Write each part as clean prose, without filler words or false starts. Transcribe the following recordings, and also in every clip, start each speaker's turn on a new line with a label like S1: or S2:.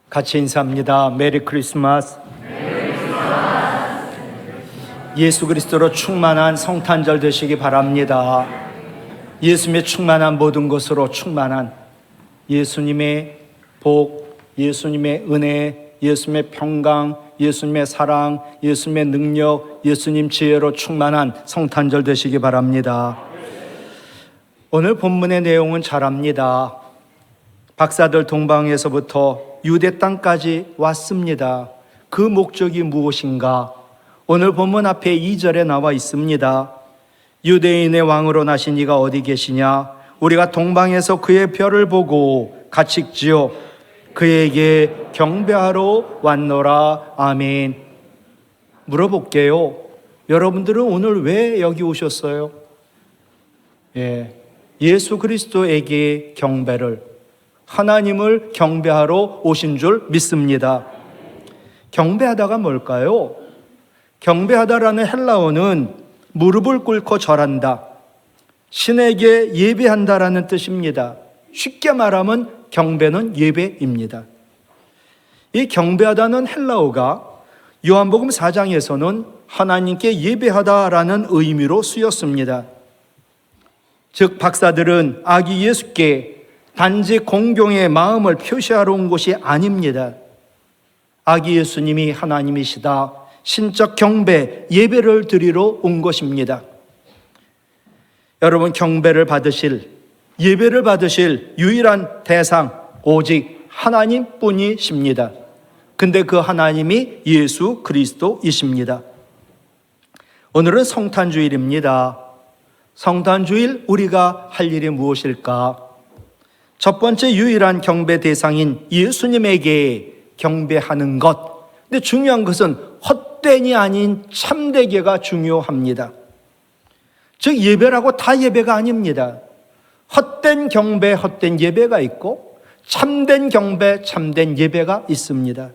S1: 같이 인사합니다. 메리 크리스마스. 예수 그리스도로 충만한 성탄절 되시기 바랍니다. 예수님의 충만한 모든 것으로 충만한 예수님의 복, 예수님의 은혜, 예수님의 평강, 예수님의 사랑, 예수님의 능력, 예수님 지혜로 충만한 성탄절 되시기 바랍니다. 오늘 본문의 내용은 잘 압니다. 박사들 동방에서부터 유대 땅까지 왔습니다. 그 목적이 무엇인가? 오늘 본문 앞에 2절에 나와 있습니다. 유대인의 왕으로 나신 이가 어디 계시냐? 우리가 동방에서 그의 별을 보고 가축지어 그에게 경배하러 왔노라. 아멘. 물어볼게요. 여러분들은 오늘 왜 여기 오셨어요? 예수 그리스도에게 경배를, 하나님을 경배하러 오신 줄 믿습니다. 경배하다가 뭘까요? 경배하다라는 헬라어는 무릎을 꿇고 절한다, 신에게 예배한다라는 뜻입니다. 쉽게 말하면 경배는 예배입니다. 이 경배하다는 헬라어가 요한복음 4장에서는 하나님께 예배하다라는 의미로 쓰였습니다. 즉 박사들은 아기 예수께 단지 공경의 마음을 표시하러 온 것이 아닙니다. 아기 예수님이 하나님이시다, 신적 경배, 예배를 드리러 온 것입니다. 여러분, 경배를 받으실, 예배를 받으실 유일한 대상 오직 하나님뿐이십니다. 근데 그 하나님이 예수 그리스도이십니다. 오늘은 성탄주일입니다. 성탄주일 우리가 할 일이 무엇일까? 첫 번째 유일한 경배 대상인 예수님에게 경배하는 것. 근데 중요한 것은 헛된이 아닌 참되게가 중요합니다. 즉 예배라고 다 예배가 아닙니다. 헛된 경배, 헛된 예배가 있고 참된 경배, 참된 예배가 있습니다.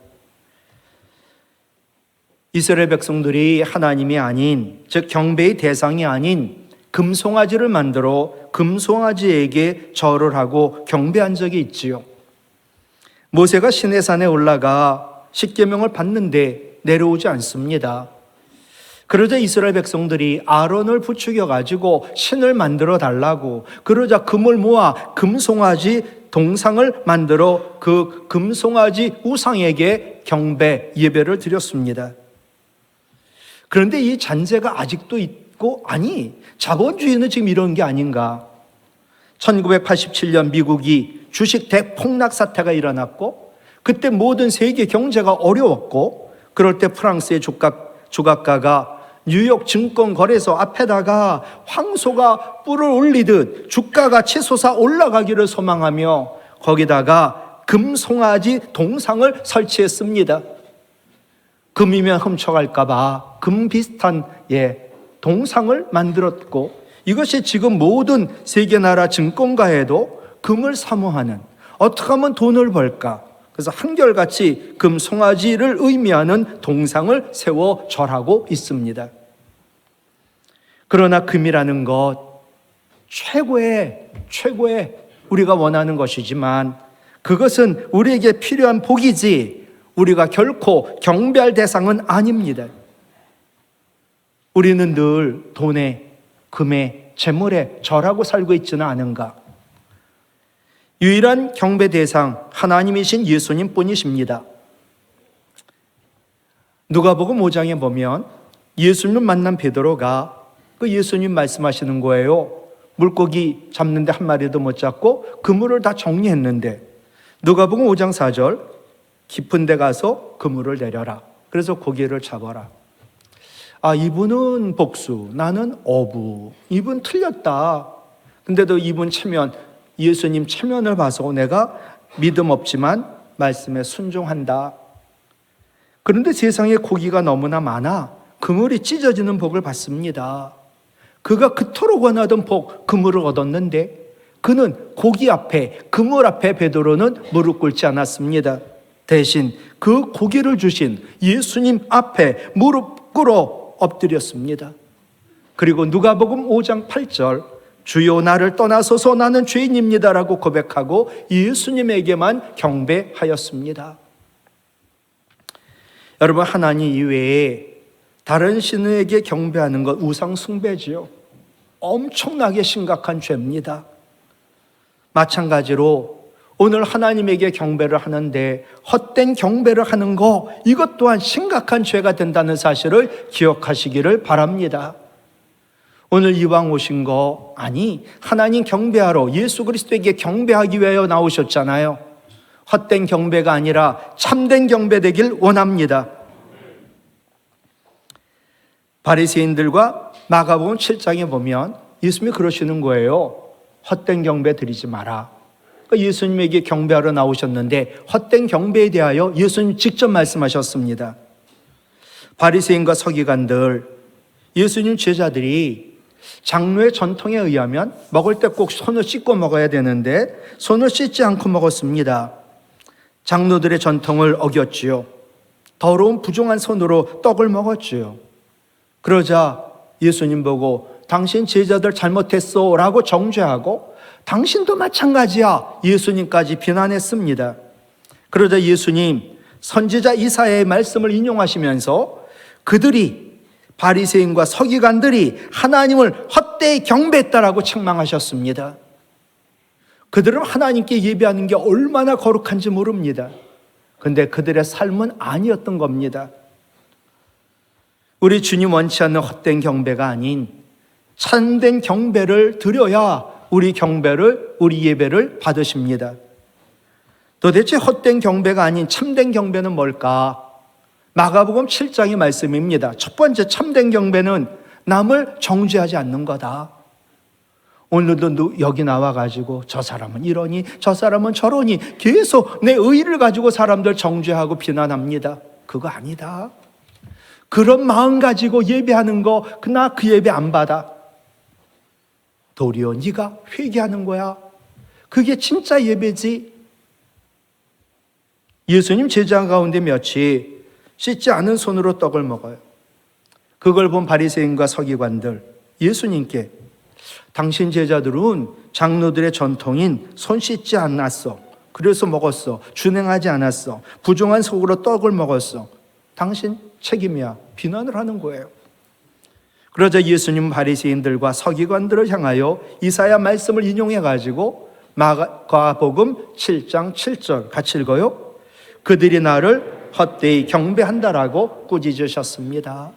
S1: 이스라엘 백성들이 하나님이 아닌, 즉 경배의 대상이 아닌 금송아지를 만들어 금송아지에게 절을 하고 경배한 적이 있지요. 모세가 시내산에 올라가 십계명을 받는데 내려오지 않습니다. 그러자 이스라엘 백성들이 아론을 부추겨 가지고 신을 만들어 달라고, 그러자 금을 모아 금송아지 동상을 만들어 그 금송아지 우상에게 경배, 예배를 드렸습니다. 그런데 이 잔재가 아직도 있고, 아니 자본주의는 지금 이런 게 아닌가? 1987년 미국이 주식 대폭락 사태가 일어났고, 그때 모든 세계 경제가 어려웠고, 그럴 때 프랑스의 조각가가 뉴욕 증권거래소 앞에다가 황소가 뿔을 올리듯 주가가 치솟아 올라가기를 소망하며 거기다가 금송아지 동상을 설치했습니다. 금이면 훔쳐갈까 봐 금 비슷한 동상을 만들었고, 이것이 지금 모든 세계 나라 증권가에도 금을 사모하는, 어떻게 하면 돈을 벌까? 그래서 한결같이 금송아지를 의미하는 동상을 세워 절하고 있습니다. 그러나 금이라는 것, 최고의 우리가 원하는 것이지만 그것은 우리에게 필요한 복이지 우리가 결코 경배할 대상은 아닙니다. 우리는 늘 돈에, 금에, 재물에 절하고 살고 있지는 않은가? 유일한 경배 대상 하나님이신 예수님 뿐이십니다. 누가복음 5장에 보면 예수님을 만난 베드로가 그 예수님 말씀하시는 거예요. 물고기 잡는데 한 마리도 못 잡고 그물을 다 정리했는데, 누가복음 5장 4절, 깊은 데 가서 그물을 내려라, 그래서 고기를 잡아라. 아, 이분은 복수, 나는 어부, 이분 틀렸다. 근데도 이분 체면, 예수님 체면을 봐서 내가 믿음 없지만 말씀에 순종한다. 그런데 세상에 고기가 너무나 많아 그물이 찢어지는 복을 받습니다. 그가 그토록 원하던 복, 그물을 얻었는데 그는 고기 앞에, 그물 앞에 베드로는 무릎 꿇지 않았습니다. 대신 그 고기를 주신 예수님 앞에 무릎 꿇어 엎드렸습니다. 그리고 누가복음 5장 8절, 주여 나를 떠나소서 나는 죄인입니다라고 고백하고 예수님에게만 경배하였습니다. 여러분, 하나님 이외에 다른 신에게 경배하는 것 우상 숭배지요. 엄청나게 심각한 죄입니다. 마찬가지로 오늘 하나님에게 경배를 하는데 헛된 경배를 하는 거, 이것 또한 심각한 죄가 된다는 사실을 기억하시기를 바랍니다. 오늘 이왕 오신 거, 아니 하나님 경배하러 예수 그리스도에게 경배하기 위하여 나오셨잖아요. 헛된 경배가 아니라 참된 경배 되길 원합니다. 바리새인들과 마가복음 7장에 보면 예수님이 그러시는 거예요. 헛된 경배 드리지 마라. 그러니까 예수님에게 경배하러 나오셨는데 헛된 경배에 대하여 예수님 직접 말씀하셨습니다. 바리새인과 서기관들, 예수님 제자들이 장로의 전통에 의하면 먹을 때 꼭 손을 씻고 먹어야 되는데 손을 씻지 않고 먹었습니다. 장로들의 전통을 어겼지요. 더러운 부정한 손으로 떡을 먹었지요. 그러자 예수님 보고 당신 제자들 잘못했어 라고 정죄하고 당신도 마찬가지야 예수님까지 비난했습니다. 그러자 예수님 선지자 이사야의 말씀을 인용하시면서 그들이, 바리새인과 서기관들이 하나님을 헛되이 경배했다라고 책망하셨습니다. 그들은 하나님께 예배하는 게 얼마나 거룩한지 모릅니다. 그런데 그들의 삶은 아니었던 겁니다. 우리 주님 원치 않는 헛된 경배가 아닌 참된 경배를 드려야 우리 예배를 받으십니다. 도대체 헛된 경배가 아닌 참된 경배는 뭘까? 마가복음 7장의 말씀입니다. 첫 번째, 참된 경배는 남을 정죄하지 않는 거다. 오늘도 여기 나와가지고 저 사람은 이러니 저 사람은 저러니 계속 내 의의를 가지고 사람들 정죄하고 비난합니다. 그거 아니다. 그런 마음 가지고 예배하는 거, 나 그 예배 안 받아. 도리어 네가 회개하는 거야. 그게 진짜 예배지. 예수님 제자 가운데 몇이 씻지 않은 손으로 떡을 먹어요. 그걸 본 바리새인과 서기관들, 예수님께 당신 제자들은 장로들의 전통인 손 씻지 않았어. 그래서 먹었어. 준행하지 않았어. 부정한 속으로 떡을 먹었어. 당신 책임이야. 비난을 하는 거예요. 그러자 예수님은 바리새인들과 서기관들을 향하여 이사야 말씀을 인용해 가지고 마가복음 7장 7절 같이 읽어요. 그들이 나를 헛되이 경배한다라고 꾸짖으셨습니다.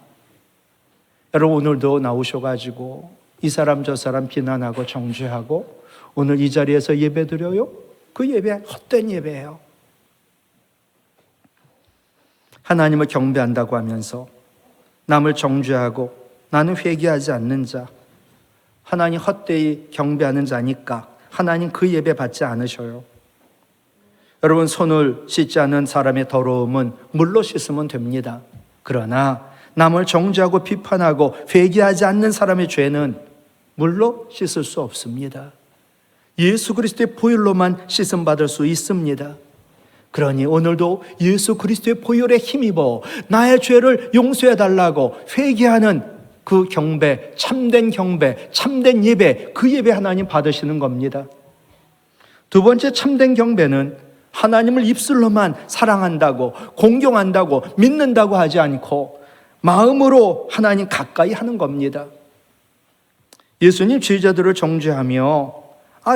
S1: 여러분, 오늘도 나오셔가지고 이 사람 저 사람 비난하고 정죄하고 오늘 이 자리에서 예배드려요? 그 예배 헛된 예배예요. 하나님을 경배한다고 하면서 남을 정죄하고 나는 회개하지 않는 자, 하나님 헛되이 경배하는 자니까 하나님 그 예배 받지 않으셔요. 여러분, 손을 씻지 않은 사람의 더러움은 물로 씻으면 됩니다. 그러나 남을 정죄하고 비판하고 회개하지 않는 사람의 죄는 물로 씻을 수 없습니다. 예수 그리스도의 보혈로만 씻음 받을 수 있습니다. 그러니 오늘도 예수 그리스도의 보혈에 힘입어 나의 죄를 용서해 달라고 회개하는 그 경배, 참된 예배, 그 예배 하나님 받으시는 겁니다. 두 번째, 참된 경배는 하나님을 입술로만 사랑한다고, 공경한다고, 믿는다고 하지 않고 마음으로 하나님 가까이 하는 겁니다. 예수님 제자들을 정죄하며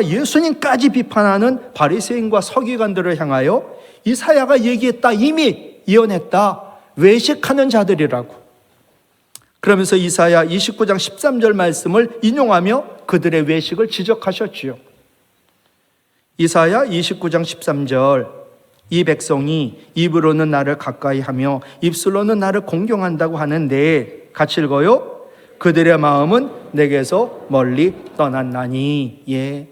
S1: 예수님까지 비판하는 바리새인과 서기관들을 향하여 이사야가 얘기했다, 이미 예언했다, 외식하는 자들이라고. 그러면서 이사야 29장 13절 말씀을 인용하며 그들의 외식을 지적하셨지요. 이사야 29장 13절, 이 백성이 입으로는 나를 가까이 하며 입술로는 나를 공경한다고 하는데, 같이 읽어요. 그들의 마음은 내게서 멀리 떠났나니. 예.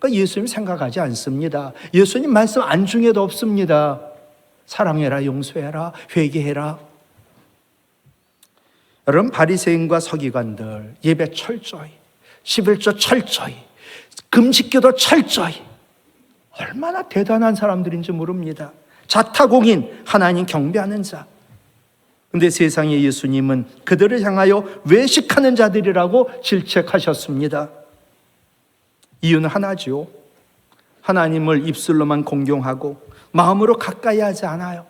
S1: 그러니까 예수님 생각하지 않습니다. 예수님 말씀 안중에도 없습니다. 사랑해라, 용서해라, 회개해라. 여러분, 바리새인과 서기관들 예배 철저히, 11조 철저히, 금식기도 철저히, 얼마나 대단한 사람들인지 모릅니다. 자타공인, 하나님 경배하는 자. 그런데 세상의 예수님은 그들을 향하여 외식하는 자들이라고 질책하셨습니다. 이유는 하나죠. 하나님을 입술로만 공경하고 마음으로 가까이 하지 않아요.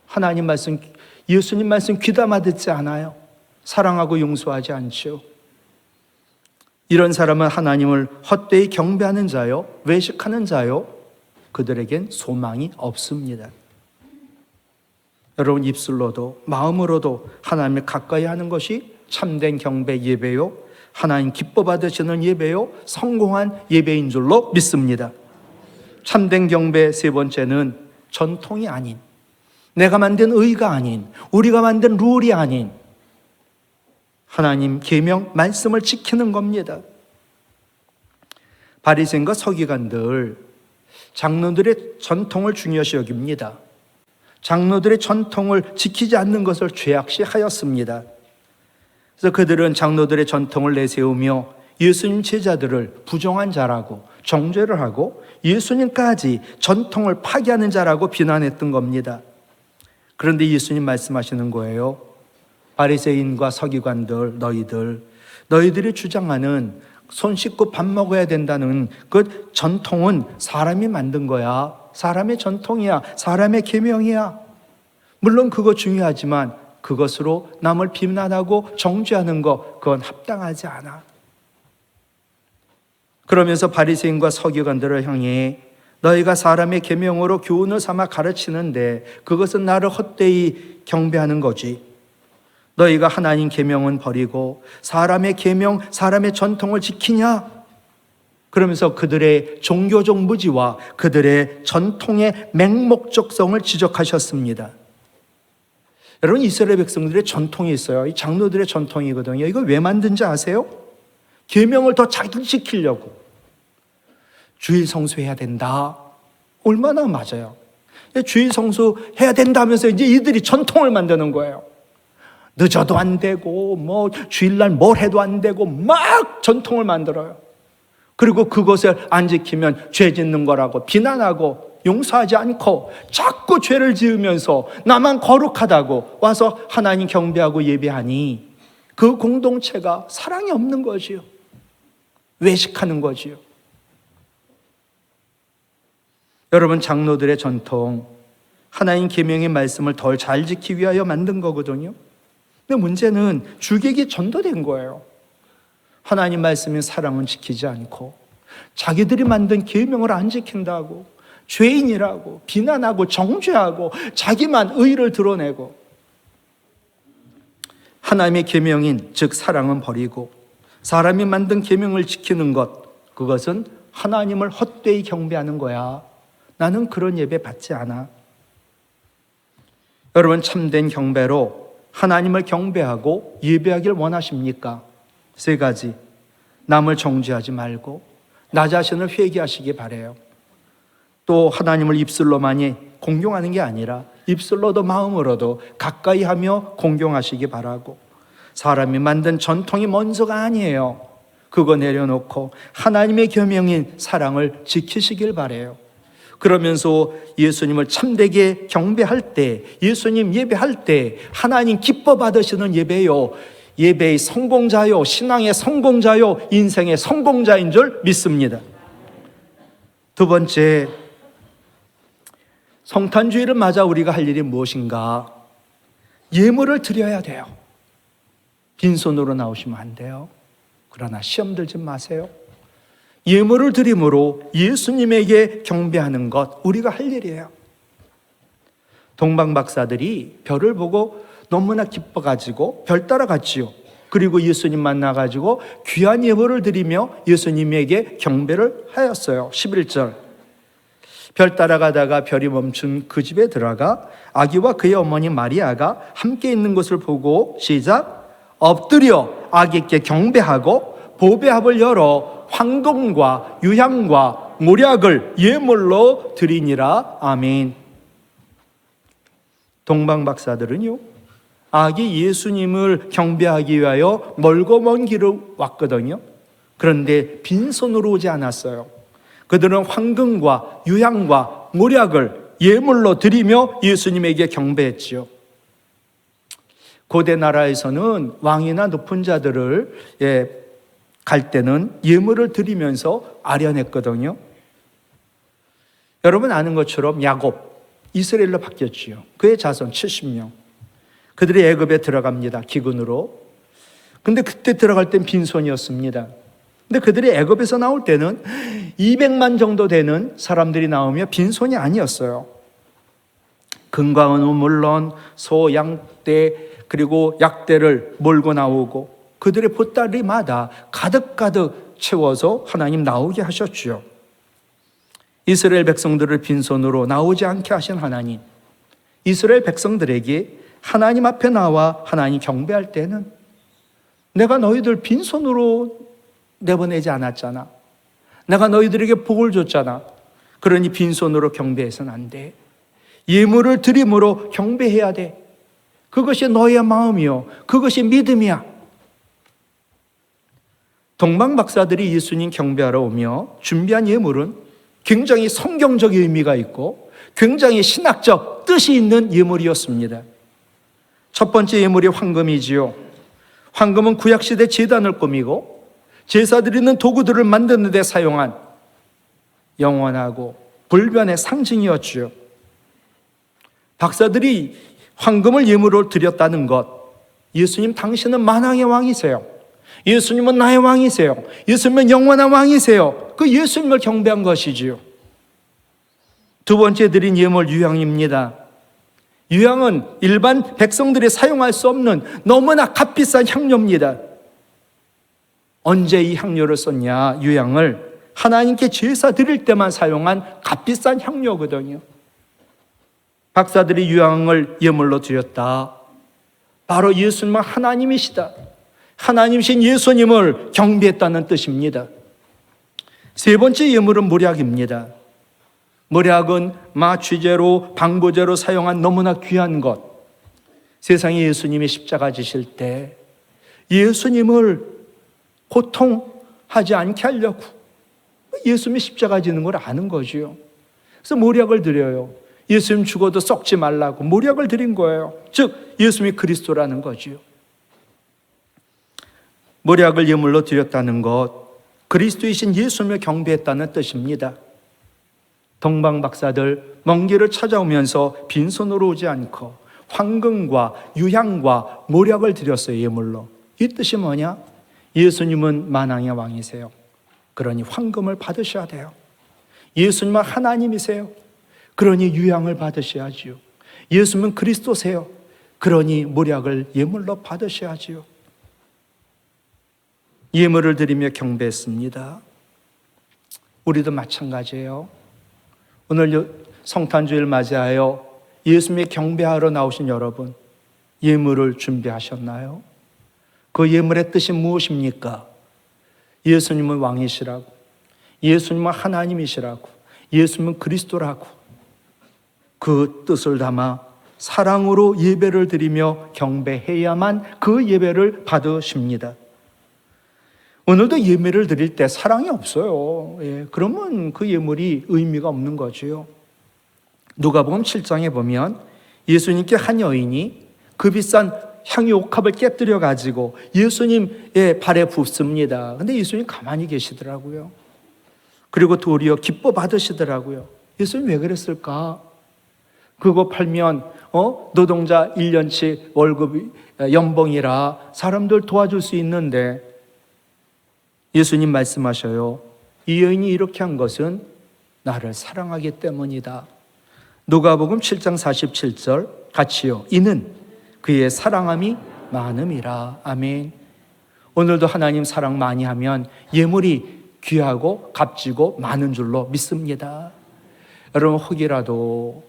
S1: 하나님 말씀, 예수님 말씀 귀담아 듣지 않아요. 사랑하고 용서하지 않죠. 이런 사람은 하나님을 헛되이 경배하는 자요, 외식하는 자요, 그들에겐 소망이 없습니다. 여러분, 입술로도 마음으로도 하나님을 가까이 하는 것이 참된 경배 예배요, 하나님 기뻐 받으시는 예배요, 성공한 예배인 줄로 믿습니다. 참된 경배 세 번째는 전통이 아닌, 내가 만든 의가 아닌, 우리가 만든 룰이 아닌 하나님 계명 말씀을 지키는 겁니다. 바리새인과 서기관들, 장로들의 전통을 중요시 여깁니다. 장로들의 전통을 지키지 않는 것을 죄악시하였습니다. 그래서 그들은 장로들의 전통을 내세우며 예수님 제자들을 부정한 자라고 정죄를 하고 예수님까지 전통을 파기하는 자라고 비난했던 겁니다. 그런데 예수님 말씀하시는 거예요. 바리새인과 서기관들, 너희들이 주장하는 손 씻고 밥 먹어야 된다는 그 전통은 사람이 만든 거야. 사람의 전통이야. 사람의 계명이야. 물론 그거 중요하지만 그것으로 남을 비난하고 정죄하는 거, 그건 합당하지 않아. 그러면서 바리새인과 서기관들을 향해 너희가 사람의 계명으로 교훈을 삼아 가르치는데 그것은 나를 헛되이 경배하는 거지. 너희가 하나님 계명은 버리고 사람의 계명, 사람의 전통을 지키냐? 그러면서 그들의 종교적 무지와 그들의 전통의 맹목적성을 지적하셨습니다. 여러분, 이스라엘 백성들의 전통이 있어요. 이 장로들의 전통이거든요. 이거 왜 만든지 아세요? 계명을 더 잘 지키려고. 주일 성수해야 된다. 얼마나 맞아요. 주일 성수해야 된다면서 이제 이들이 전통을 만드는 거예요. 늦어도 안 되고 뭐 주일날 뭘 해도 안 되고 막 전통을 만들어요. 그리고 그것을 안 지키면 죄 짓는 거라고 비난하고 용서하지 않고 자꾸 죄를 지으면서 나만 거룩하다고 와서 하나님 경배하고 예배하니 그 공동체가 사랑이 없는 거지요. 외식하는 거지요. 여러분, 장로들의 전통, 하나님 계명의 말씀을 덜 잘 지키기 위하여 만든 거거든요. 근데 문제는 주객이 전도된 거예요. 하나님 말씀인 사랑은 지키지 않고 자기들이 만든 계명을 안 지킨다고 죄인이라고 비난하고 정죄하고 자기만 의를 드러내고, 하나님의 계명인 즉 사랑은 버리고 사람이 만든 계명을 지키는 것, 그것은 하나님을 헛되이 경배하는 거야. 나는 그런 예배 받지 않아. 여러분, 참된 경배로 하나님을 경배하고 예배하길 원하십니까? 세 가지. 남을 정죄하지 말고 나 자신을 회개하시기 바라요. 또 하나님을 입술로만이 공경하는 게 아니라 입술로도 마음으로도 가까이 하며 공경하시기 바라고, 사람이 만든 전통이 먼저가 아니에요. 그거 내려놓고 하나님의 계명인 사랑을 지키시길 바라요. 그러면서 예수님을 참되게 경배할 때, 예수님 예배할 때 하나님 기뻐 받으시는 예배요, 예배의 성공자요, 신앙의 성공자요, 인생의 성공자인 줄 믿습니다. 두 번째, 성탄주의를 맞아 우리가 할 일이 무엇인가? 예물을 드려야 돼요. 빈손으로 나오시면 안 돼요. 그러나 시험 들지 마세요. 예물을 드림으로 예수님에게 경배하는 것, 우리가 할 일이에요. 동방 박사들이 별을 보고 너무나 기뻐가지고 별 따라갔지요. 그리고 예수님 만나가지고 귀한 예물을 드리며 예수님에게 경배를 하였어요. 11절. 별 따라가다가 별이 멈춘 그 집에 들어가 아기와 그의 어머니 마리아가 함께 있는 것을 보고 시작. 엎드려 아기께 경배하고 보배합을 열어 황금과 유향과 몰약을 예물로 드리니라. 아멘. 동방 박사들은요, 아기 예수님을 경배하기 위하여 멀고 먼 길을 왔거든요. 그런데 빈손으로 오지 않았어요. 그들은 황금과 유향과 몰약을 예물로 드리며 예수님에게 경배했지요. 고대 나라에서는 왕이나 높은 자들을 갈 때는 예물을 드리면서 아련했거든요. 여러분 아는 것처럼 야곱, 이스라엘로 바뀌었지요. 그의 자손 70명. 그들이 애굽에 들어갑니다. 기근으로. 근데 그때 들어갈 땐 빈손이었습니다. 근데 그들이 애굽에서 나올 때는 200만 정도 되는 사람들이 나오며 빈손이 아니었어요. 금과 은은 물론 소, 양떼 그리고 약대를 몰고 나오고 그들의 보따리마다 가득가득 채워서 하나님 나오게 하셨죠. 이스라엘 백성들을 빈손으로 나오지 않게 하신 하나님, 이스라엘 백성들에게 하나님 앞에 나와 하나님 경배할 때는 내가 너희들 빈손으로 내보내지 않았잖아. 내가 너희들에게 복을 줬잖아. 그러니 빈손으로 경배해서는 안 돼. 예물을 드림으로 경배해야 돼. 그것이 너의 마음이요. 그것이 믿음이야. 동방 박사들이 예수님 경배하러 오며 준비한 예물은 굉장히 성경적 의미가 있고 굉장히 신학적 뜻이 있는 예물이었습니다. 첫 번째 예물이 황금이지요. 황금은 구약시대 제단을 꾸미고 제사 드리는 도구들을 만드는 데 사용한 영원하고 불변의 상징이었지요. 박사들이 황금을 예물로 드렸다는 것, 예수님 당신은 만왕의 왕이세요. 예수님은 나의 왕이세요. 예수님은 영원한 왕이세요. 그 예수님을 경배한 것이지요. 두 번째 드린 예물 유향입니다. 유향은 일반 백성들이 사용할 수 없는 너무나 값비싼 향료입니다. 언제 이 향료를 썼냐? 유향을 하나님께 제사 드릴 때만 사용한 값비싼 향료거든요. 박사들이 유향을 예물로 드렸다. 바로 예수님은 하나님이시다. 하나님이신 예수님을 경배했다는 뜻입니다. 세 번째 예물은 몰약입니다. 몰약은 마취제로, 방부제로 사용한 너무나 귀한 것. 세상에 예수님이 십자가 지실 때 예수님을 고통하지 않게 하려고 예수님이 십자가 지는 걸 아는 거지요. 그래서 몰약을 드려요. 예수님 죽어도 썩지 말라고 몰약을 드린 거예요. 즉 예수님이 그리스도라는 거지요. 몰약을 예물로 드렸다는 것, 그리스도이신 예수님을 경배했다는 뜻입니다. 동방 박사들 먼 길을 찾아오면서 빈손으로 오지 않고 황금과 유향과 몰약을 드렸어요. 예물로. 이 뜻이 뭐냐? 예수님은 만왕의 왕이세요. 그러니 황금을 받으셔야 돼요. 예수님은 하나님이세요. 그러니 유향을 받으셔야지요. 예수님은 그리스도세요. 그러니 몰약을 예물로 받으셔야지요. 예물을 드리며 경배했습니다. 우리도 마찬가지예요. 오늘 성탄주일 맞이하여 예수님의 경배하러 나오신 여러분, 예물을 준비하셨나요? 그 예물의 뜻이 무엇입니까? 예수님은 왕이시라고, 예수님은 하나님이시라고, 예수님은 그리스도라고 그 뜻을 담아 사랑으로 예배를 드리며 경배해야만 그 예배를 받으십니다. 오늘도 예배를 드릴 때 사랑이 없어요. 그러면 그 예물이 의미가 없는 거죠. 누가복음 7장에 보면 예수님께 한 여인이 그 비싼 향유 옥합을 깨뜨려 가지고 예수님의 발에 붓습니다. 근데 예수님 가만히 계시더라고요. 그리고 도리어 기뻐 받으시더라고요. 예수님 왜 그랬을까? 그거 팔면 노동자 1년치 월급 연봉이라 사람들 도와줄 수 있는데 예수님 말씀하셔요. 이 여인이 이렇게 한 것은 나를 사랑하기 때문이다. 누가복음 7장 47절 같이요. 이는 그의 사랑함이 많음이라. 아멘. 오늘도 하나님 사랑 많이 하면 예물이 귀하고 값지고 많은 줄로 믿습니다. 여러분 혹이라도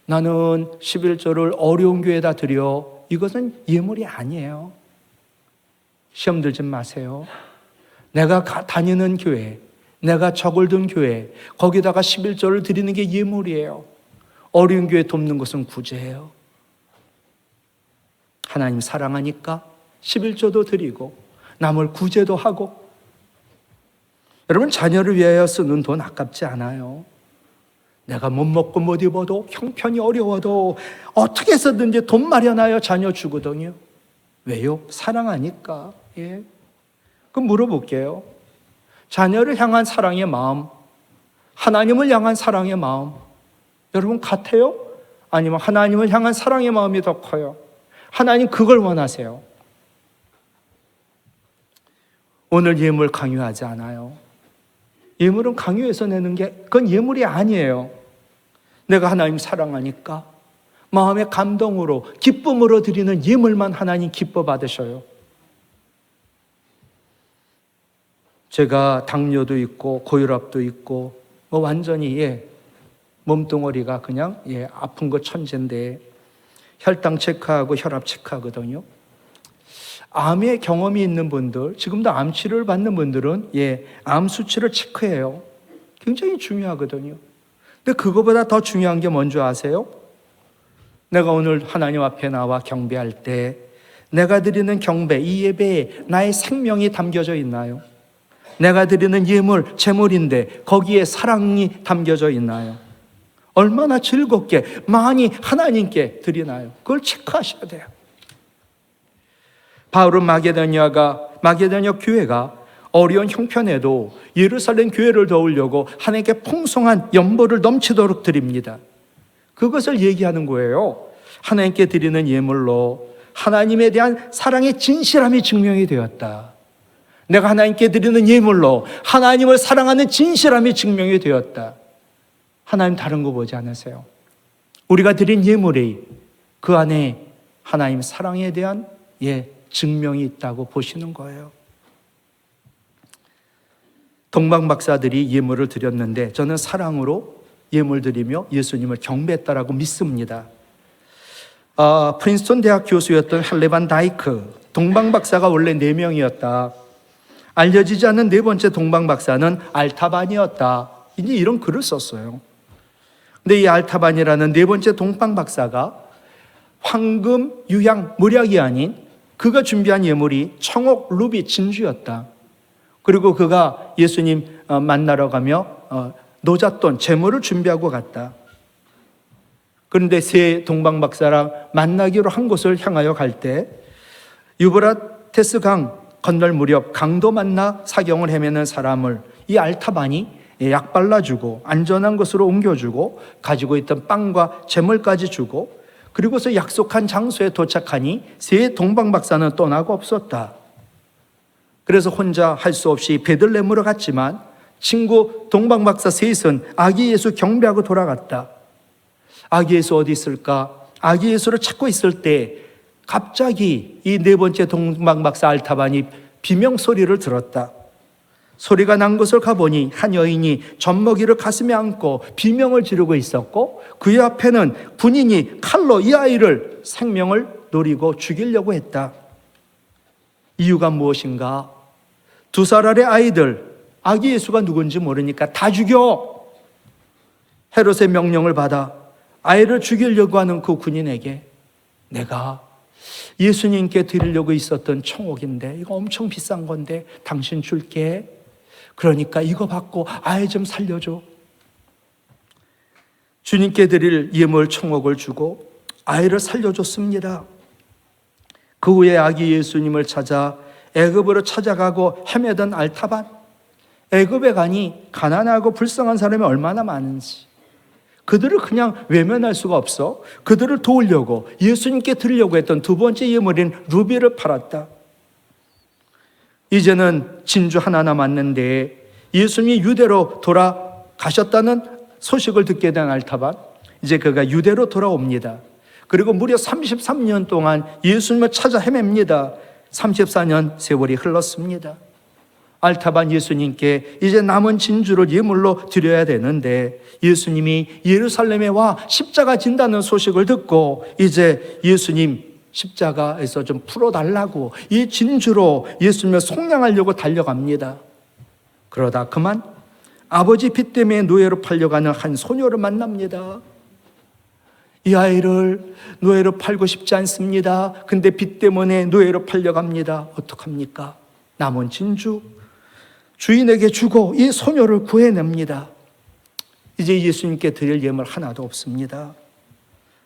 S1: 나는 11조를 어려운 교회에다 드려, 이것은 예물이 아니에요. 시험 들지 마세요. 내가 다니는 교회, 내가 적을 둔 교회, 거기다가 11조를 드리는 게 예물이에요. 어려운 교회 돕는 것은 구제예요. 하나님 사랑하니까 11조도 드리고 남을 구제도 하고. 여러분 자녀를 위하여 쓰는 돈 아깝지 않아요. 내가 못 먹고 못 입어도 형편이 어려워도 어떻게 해서든지 돈 마련하여 자녀 주거든요. 왜요? 사랑하니까. 예. 그럼 물어볼게요. 자녀를 향한 사랑의 마음, 하나님을 향한 사랑의 마음, 여러분 같아요? 아니면 하나님을 향한 사랑의 마음이 더 커요? 하나님 그걸 원하세요. 오늘 예물 강요하지 않아요. 예물은 강요해서 내는 게 그건 예물이 아니에요. 내가 하나님 사랑하니까 마음의 감동으로 기쁨으로 드리는 예물만 하나님 기뻐 받으셔요. 제가 당뇨도 있고 고혈압도 있고 완전히 몸뚱어리가 그냥 아픈 거 천재인데 혈당 체크하고 혈압 체크하거든요. 암의 경험이 있는 분들, 지금도 암 치료를 받는 분들은 암 수치를 체크해요. 굉장히 중요하거든요. 근데 그거보다 더 중요한 게 뭔지 아세요? 내가 오늘 하나님 앞에 나와 경배할 때 내가 드리는 경배, 이 예배에 나의 생명이 담겨져 있나요? 내가 드리는 예물, 제물인데 거기에 사랑이 담겨져 있나요? 얼마나 즐겁게 많이 하나님께 드리나요? 그걸 체크하셔야 돼요. 바울은 마게도냐 교회가 어려운 형편에도 예루살렘 교회를 도우려고 하나님께 풍성한 연보를 넘치도록 드립니다. 그것을 얘기하는 거예요. 하나님께 드리는 예물로 하나님에 대한 사랑의 진실함이 증명이 되었다. 내가 하나님께 드리는 예물로 하나님을 사랑하는 진실함이 증명이 되었다. 하나님 다른 거 보지 않으세요? 우리가 드린 예물이 그 안에 하나님 사랑에 대한 증명이 있다고 보시는 거예요. 동방 박사들이 예물을 드렸는데 저는 사랑으로 예물 드리며 예수님을 경배했다라고 믿습니다. 프린스턴 대학 교수였던 할레 반 다이크, 동방 박사가 원래 4명이었다. 알려지지 않은 4번째 동방 박사는 알타반이었다. 이제 이런 글을 썼어요. 근데 이 알타반이라는 4번째 동방 박사가 황금, 유향, 물약이 아닌 그가 준비한 예물이 청옥, 루비, 진주였다. 그리고 그가 예수님 만나러 가며 노잣돈, 재물을 준비하고 갔다. 그런데 세 동방 박사랑 만나기로 한 곳을 향하여 갈 때 유브라테스 강 건널 무렵 강도 만나 사경을 헤매는 사람을 이 알타반이 약 발라주고 안전한 곳으로 옮겨주고 가지고 있던 빵과 재물까지 주고 그리고서 약속한 장소에 도착하니 세 동방 박사는 떠나고 없었다. 그래서 혼자 할 수 없이 베들레헴으로 갔지만 친구 동방 박사 셋은 아기 예수 경배하고 돌아갔다. 아기 예수 어디 있을까? 아기 예수를 찾고 있을 때 갑자기 이 4번째 동방 박사 알타반이 비명 소리를 들었다. 소리가 난 곳을 가보니 한 여인이 젖먹이를 가슴에 안고 비명을 지르고 있었고 그의 앞에는 군인이 칼로 이 아이를 생명을 노리고 죽이려고 했다. 이유가 무엇인가? 2살 아래 아이들, 아기 예수가 누군지 모르니까 다 죽여! 헤롯의 명령을 받아 아이를 죽이려고 하는 그 군인에게 내가 예수님께 드리려고 있었던 청옥인데 이거 엄청 비싼 건데 당신 줄게. 그러니까 이거 받고 아이 좀 살려줘. 주님께 드릴 예물 청옥을 주고 아이를 살려줬습니다. 그 후에 아기 예수님을 찾아 애굽으로 찾아가고 헤매던 알타반, 애굽에 가니 가난하고 불쌍한 사람이 얼마나 많은지 그들을 그냥 외면할 수가 없어 그들을 도우려고 예수님께 드리려고 했던 2번째 예물인 루비를 팔았다. 이제는 진주 하나 남았는데 예수님이 유대로 돌아가셨다는 소식을 듣게 된 알타반, 이제 그가 유대로 돌아옵니다. 그리고 무려 33년 동안 예수님을 찾아 헤맵니다. 34년 세월이 흘렀습니다. 알타반 예수님께 이제 남은 진주를 예물로 드려야 되는데 예수님이 예루살렘에 와 십자가 진다는 소식을 듣고 이제 예수님 십자가에서 좀 풀어달라고 이 진주로 예수님을 속량하려고 달려갑니다. 그러다 그만 아버지 빚 때문에 노예로 팔려가는 한 소녀를 만납니다. 이 아이를 노예로 팔고 싶지 않습니다. 근데 빚 때문에 노예로 팔려갑니다. 어떡합니까? 남은 진주 주인에게 주고 이 소녀를 구해냅니다. 이제 예수님께 드릴 예물 하나도 없습니다.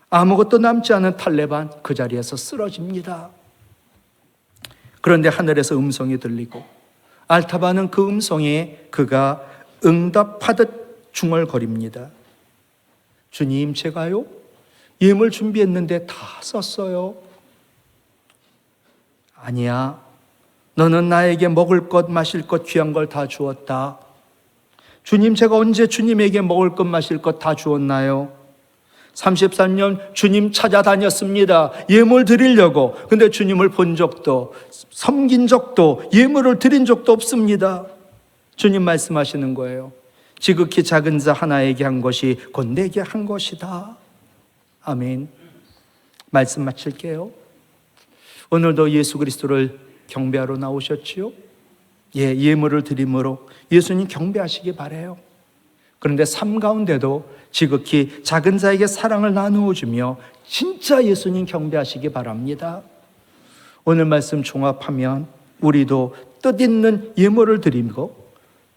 S1: 아무것도 남지 않은 탈레반 그 자리에서 쓰러집니다. 그런데 하늘에서 음성이 들리고 알타반은 그 음성에 그가 응답하듯 중얼거립니다. 주님, 제가요 예물 준비했는데 다 썼어요. 아니야. 너는 나에게 먹을 것, 마실 것, 귀한 걸 다 주었다. 주님, 제가 언제 주님에게 먹을 것, 마실 것 다 주었나요? 33년 주님 찾아다녔습니다. 예물 드리려고. 근데 주님을 본 적도, 섬긴 적도, 예물을 드린 적도 없습니다. 주님 말씀하시는 거예요. 지극히 작은 자 하나에게 한 것이 곧 내게 한 것이다. 아멘. 말씀 마칠게요. 오늘도 예수 그리스도를 경배하러 나오셨지요? 예물을 드림으로 예수님 경배하시기 바라요. 그런데 삶 가운데도 지극히 작은 자에게 사랑을 나누어 주며 진짜 예수님 경배하시기 바랍니다. 오늘 말씀 종합하면 우리도 뜻있는 예물을 드리고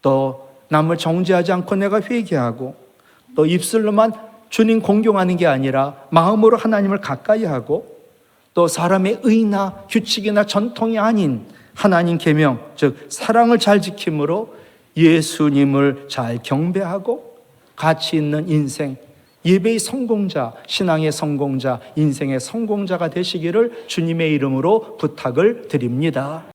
S1: 또 남을 정죄하지 않고 내가 회개하고 또 입술로만 주님 공경하는 게 아니라 마음으로 하나님을 가까이 하고 또 사람의 의나 규칙이나 전통이 아닌 하나님 계명, 즉 사랑을 잘 지킴으로 예수님을 잘 경배하고 가치 있는 인생, 예배의 성공자, 신앙의 성공자, 인생의 성공자가 되시기를 주님의 이름으로 부탁을 드립니다.